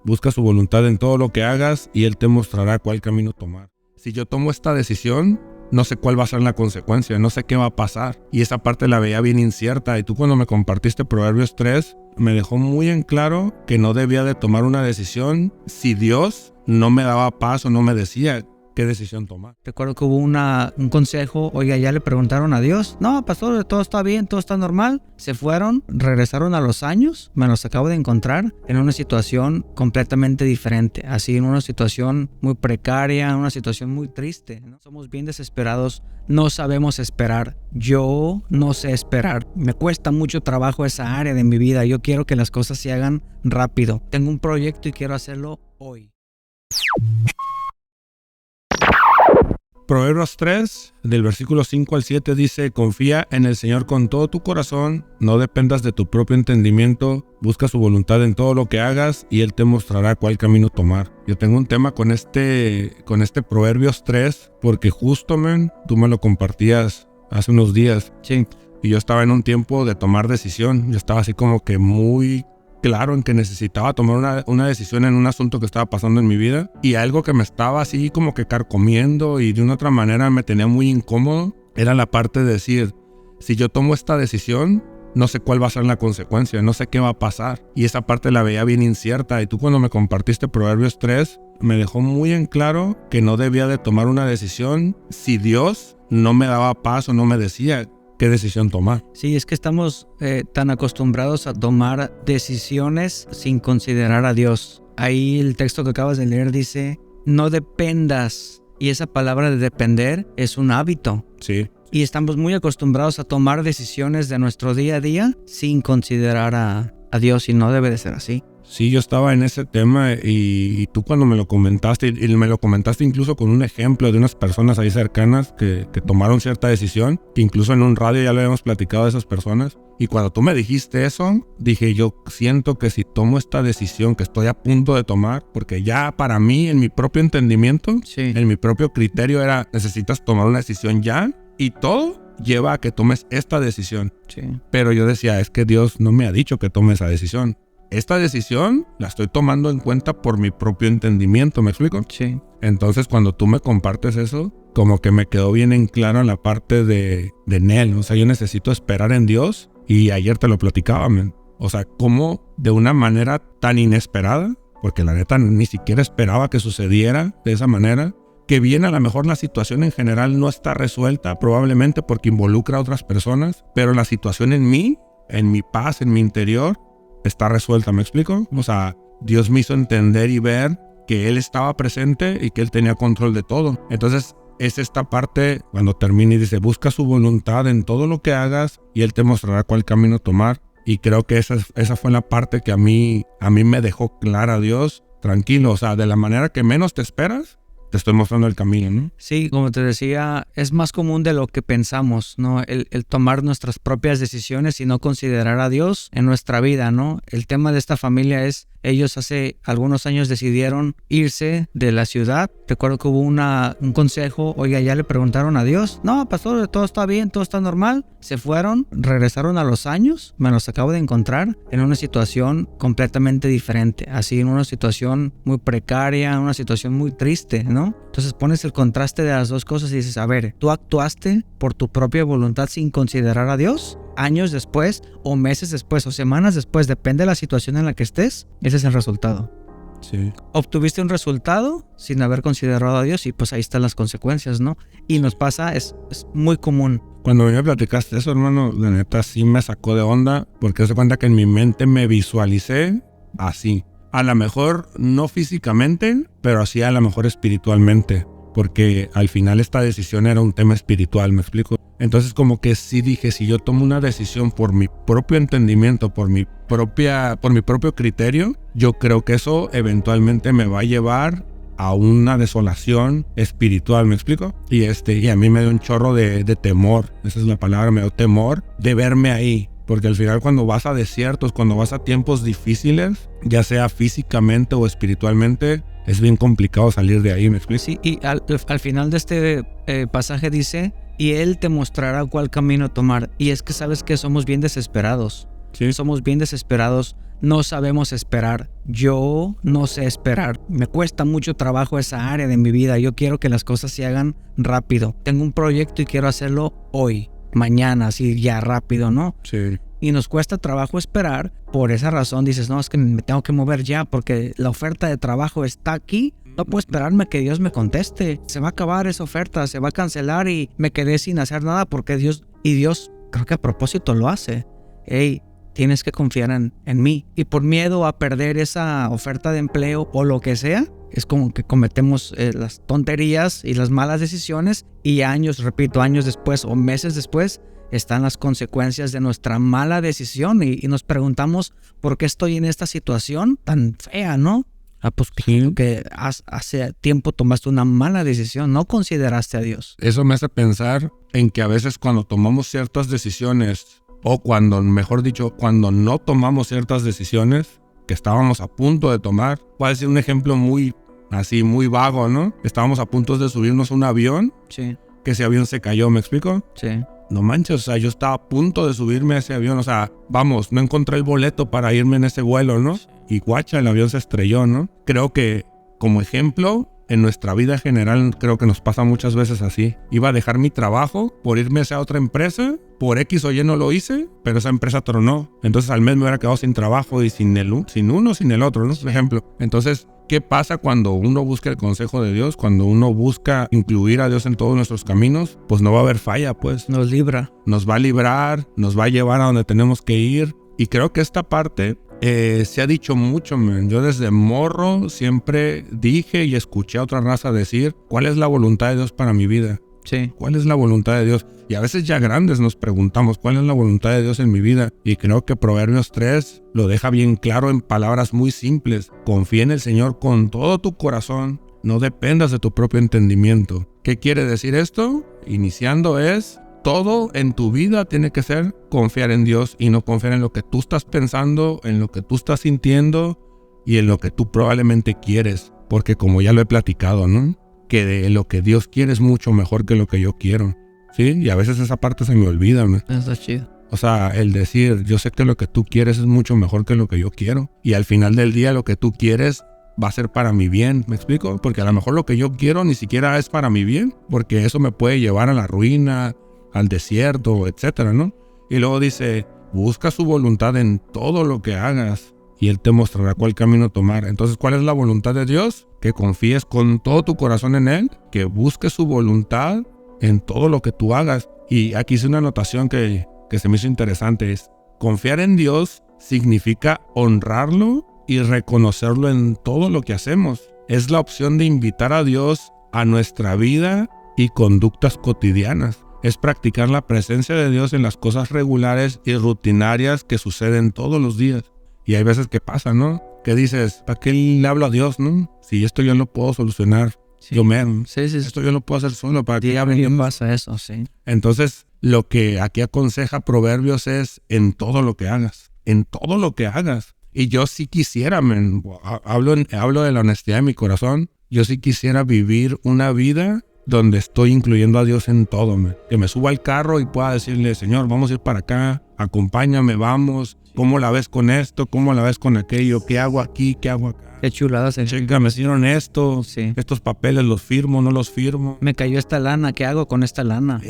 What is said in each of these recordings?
Busca su voluntad en todo lo que hagas y Él te mostrará cuál camino tomar. Si yo tomo esta decisión, no sé cuál va a ser la consecuencia, no sé qué va a pasar. Y esa parte la veía bien incierta. Y tú cuando me compartiste Proverbios 3, me dejó muy en claro que no debía de tomar una decisión si Dios no me daba paz o no me decía qué decisión tomar. Recuerdo que hubo un consejo, oiga, ya le preguntaron a Dios, no, pastor, todo está bien, todo está normal. Se fueron, regresaron a los años, me los acabo de encontrar en una situación completamente diferente, así en una situación muy precaria, una situación muy triste, ¿no? Somos bien desesperados, no sabemos esperar. Yo no sé esperar, me cuesta mucho trabajo esa área de mi vida. Yo quiero que las cosas se hagan rápido. Tengo un proyecto y quiero hacerlo hoy. Proverbios 3, del versículo 5 al 7 dice: confía en el Señor con todo tu corazón, no dependas de tu propio entendimiento, busca su voluntad en todo lo que hagas y Él te mostrará cuál camino tomar. Yo tengo un tema con este Proverbios 3 porque justo, tú me lo compartías hace unos días. Sí. Y yo estaba en un tiempo de tomar decisión, yo estaba así como que muy claro en que necesitaba tomar una decisión en un asunto que estaba pasando en mi vida, y algo que me estaba así como que carcomiendo y de una otra manera me tenía muy incómodo era la parte de decir, si yo tomo esta decisión, no sé cuál va a ser la consecuencia, no sé qué va a pasar, y esa parte la veía bien incierta. Y tú cuando me compartiste Proverbios 3 me dejó muy en claro que no debía de tomar una decisión si Dios no me daba paz o no me decía qué decisión tomar. Sí, es que estamos tan acostumbrados a tomar decisiones sin considerar a Dios. Ahí el texto que acabas de leer dice, no dependas. Y esa palabra de depender es un hábito. Sí. Y estamos muy acostumbrados a tomar decisiones de nuestro día a día sin considerar a Dios, y no debe de ser así. Sí, yo estaba en ese tema y tú cuando me lo comentaste, y me lo comentaste incluso con un ejemplo de unas personas ahí cercanas que tomaron cierta decisión, que incluso en un radio ya lo habíamos platicado de esas personas. Y cuando tú me dijiste eso, dije, yo siento que si tomo esta decisión que estoy a punto de tomar, porque ya para mí, en mi propio entendimiento, Sí. en mi propio criterio era, necesitas tomar una decisión ya, y todo lleva a que tomes esta decisión. Sí. Pero yo decía, es que Dios no me ha dicho que tome esa decisión. Esta decisión la estoy tomando en cuenta por mi propio entendimiento, ¿me explico? Sí. Entonces cuando tú me compartes eso, como que me quedó bien en claro la parte de Nel. O sea, yo necesito esperar en Dios, y ayer te lo platicaba, man. O sea, cómo de una manera tan inesperada, porque la neta ni siquiera esperaba que sucediera de esa manera, que bien a lo mejor la situación en general no está resuelta, probablemente porque involucra a otras personas, pero la situación en mí, en mi paz, en mi interior, está resuelta, ¿me explico? O sea, Dios me hizo entender y ver que Él estaba presente y que Él tenía control de todo. Entonces, es esta parte cuando termina y dice, busca su voluntad en todo lo que hagas y Él te mostrará cuál camino tomar. Y creo que esa fue la parte que a mí me dejó clara, Dios, tranquilo, o sea, de la manera que menos te esperas, te estoy mostrando el camino, ¿no? Sí, como te decía, es más común de lo que pensamos, ¿no? El tomar nuestras propias decisiones y no considerar a Dios en nuestra vida, ¿no? El tema de esta familia es, ellos hace algunos años decidieron irse de la ciudad. Recuerdo que hubo un consejo, oiga, ya le preguntaron a Dios, no, pastor, todo está bien, todo está normal. Se fueron, regresaron a los años, me los acabo de encontrar en una situación completamente diferente, así en una situación muy precaria, una situación muy triste, ¿no? Entonces pones el contraste de las dos cosas y dices, a ver, ¿tú actuaste por tu propia voluntad sin considerar a Dios? Años después, o meses después, o semanas después, depende de la situación en la que estés, ese es el resultado. Sí. Obtuviste un resultado sin haber considerado a Dios y pues ahí están las consecuencias, ¿no? Y nos pasa, es muy común. Cuando me platicaste eso, hermano, la neta sí me sacó de onda, porque se cuenta que en mi mente me visualicé así. A lo mejor no físicamente, pero sí a lo mejor espiritualmente, porque al final esta decisión era un tema espiritual, ¿me explico? Entonces como que sí dije, si yo tomo una decisión por mi propio entendimiento, por mi propio criterio, yo creo que eso eventualmente me va a llevar a una desolación espiritual, ¿me explico? Y a mí me dio un chorro de temor, esa es la palabra, me dio temor de verme ahí. Porque al final cuando vas a desiertos, cuando vas a tiempos difíciles, ya sea físicamente o espiritualmente, es bien complicado salir de ahí, ¿me explico? Sí, y al final de este pasaje dice, y Él te mostrará cuál camino tomar. Y es que sabes que somos bien desesperados. Sí. Somos bien desesperados no sabemos esperar. Yo no sé esperar. Me cuesta mucho trabajo esa área de mi vida. Yo quiero que las cosas se hagan rápido. Tengo un proyecto y quiero hacerlo hoy, mañana, así ya rápido, ¿no? Sí. Y nos cuesta trabajo esperar. Por esa razón dices, no, es que me tengo que mover ya porque la oferta de trabajo está aquí. No puedo esperarme que Dios me conteste. Se va a acabar esa oferta, se va a cancelar y me quedé sin hacer nada porque Dios creo que a propósito lo hace. Hey, tienes que confiar en mí. Y por miedo a perder esa oferta de empleo o lo que sea, es como que cometemos las tonterías y las malas decisiones y años después o meses después están las consecuencias de nuestra mala decisión y nos preguntamos por qué estoy en esta situación tan fea, ¿no? Pues Sí. que hace tiempo tomaste una mala decisión, no consideraste a Dios. Eso me hace pensar en que a veces cuando tomamos ciertas decisiones, o cuando, mejor dicho, cuando no tomamos ciertas decisiones que estábamos a punto de tomar, puede ser un ejemplo muy vago, ¿no? Estábamos a punto de subirnos a un avión, Sí, que ese avión se cayó, ¿me explico? sí. No manches, o sea, yo estaba a punto de subirme a ese avión, o sea, vamos, no encontré el boleto para irme en ese vuelo, ¿no? Y guacha, el avión se estrelló, ¿no? Creo que, como ejemplo, en nuestra vida general, creo que nos pasa muchas veces así. Iba a dejar mi trabajo por irme a esa otra empresa, por X o Y no lo hice, pero esa empresa tronó. Entonces al mes me hubiera quedado sin trabajo y sin uno, sin el otro, ¿no? Por ejemplo. Entonces, ¿qué pasa cuando uno busca el consejo de Dios? Cuando uno busca incluir a Dios en todos nuestros caminos, pues no va a haber falla, pues. Nos libra. Nos va a librar, nos va a llevar a donde tenemos que ir. Y creo que esta parte se ha dicho mucho, man. Yo desde morro siempre dije y escuché a otra raza decir, ¿cuál es la voluntad de Dios para mi vida? Sí. ¿Cuál es la voluntad de Dios? Y a veces ya grandes nos preguntamos, ¿cuál es la voluntad de Dios en mi vida? Y creo que Proverbios 3 lo deja bien claro en palabras muy simples. Confía en el Señor con todo tu corazón. No dependas de tu propio entendimiento. ¿Qué quiere decir esto? Iniciando es, todo en tu vida tiene que ser confiar en Dios y no confiar en lo que tú estás pensando, en lo que tú estás sintiendo y en lo que tú probablemente quieres. Porque como ya lo he platicado, ¿no? Que de lo que Dios quiere es mucho mejor que lo que yo quiero. ¿Sí? Y a veces esa parte se me olvida, ¿no? Está chido. O sea, el decir, yo sé que lo que tú quieres es mucho mejor que lo que yo quiero. Y al final del día lo que tú quieres va a ser para mi bien, ¿me explico? Porque a lo mejor lo que yo quiero ni siquiera es para mi bien, porque eso me puede llevar a la ruina, al desierto, etcétera, ¿no? Y luego dice, busca su voluntad en todo lo que hagas y Él te mostrará cuál camino tomar. Entonces, ¿cuál es la voluntad de Dios? Que confíes con todo tu corazón en Él, que busques su voluntad en todo lo que tú hagas. Y aquí hice una anotación que se me hizo interesante, es confiar en Dios significa honrarlo y reconocerlo en todo lo que hacemos. Es la opción de invitar a Dios a nuestra vida y conductas cotidianas. Es practicar la presencia de Dios en las cosas regulares y rutinarias que suceden todos los días. Y hay veces que pasa, ¿no? Que dices, ¿para qué le hablo a Dios, no? Si esto yo lo puedo solucionar. Sí. Sí. Esto yo lo puedo hacer solo. ¿Para qué ¿Qué pasa eso? Sí. Entonces, lo que aquí aconseja Proverbios es en todo lo que hagas. En todo lo que hagas. Y yo sí quisiera, hablo de la honestidad de mi corazón, yo sí quisiera vivir una vida donde estoy incluyendo a Dios en todo, que me suba al carro y pueda decirle, Señor, vamos a ir para acá, acompáñame, vamos, ¿cómo la ves con esto? ¿Cómo la ves con aquello? ¿Qué hago aquí? ¿Qué hago acá? Qué chulada se Chica, me hicieron esto, sí. Estos papeles los firmo, no los firmo. Me cayó esta lana, ¿qué hago con esta lana?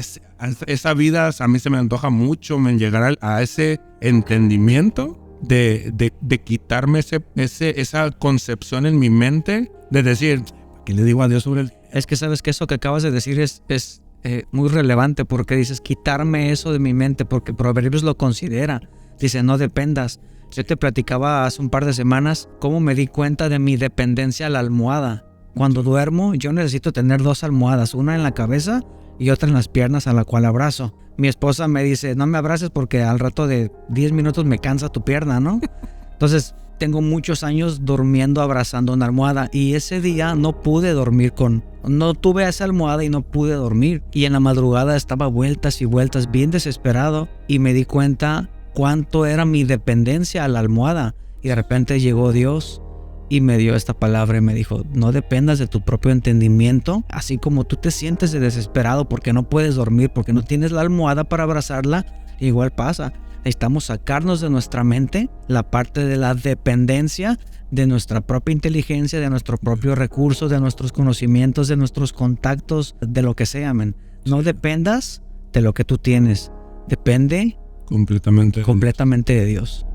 Esa vida a mí se me antoja mucho, llegar a ese entendimiento de quitarme esa concepción en mi mente de decir, ¿qué le digo a Dios sobre el...? Es que sabes que eso que acabas de decir es muy relevante porque dices quitarme eso de mi mente porque Proverbios lo considera. Dice, no dependas. Yo te platicaba hace un par de semanas cómo me di cuenta de mi dependencia a la almohada. Cuando duermo, yo necesito tener 2 almohadas, una en la cabeza y otra en las piernas a la cual abrazo. Mi esposa me dice, no me abraces porque al rato de 10 minutos me cansa tu pierna, ¿no? Entonces, tengo muchos años durmiendo abrazando una almohada y ese día no pude dormir no tuve esa almohada y no pude dormir. Y en la madrugada estaba vueltas y vueltas bien desesperado y me di cuenta cuánto era mi dependencia a la almohada. Y de repente llegó Dios y me dio esta palabra y me dijo, no dependas de tu propio entendimiento, así como tú te sientes desesperado porque no puedes dormir, porque no tienes la almohada para abrazarla, igual pasa. Necesitamos sacarnos de nuestra mente la parte de la dependencia de nuestra propia inteligencia, de nuestro propio recurso, de nuestros conocimientos, de nuestros contactos, de lo que sea, men. No dependas de lo que tú tienes. Depende completamente de Dios.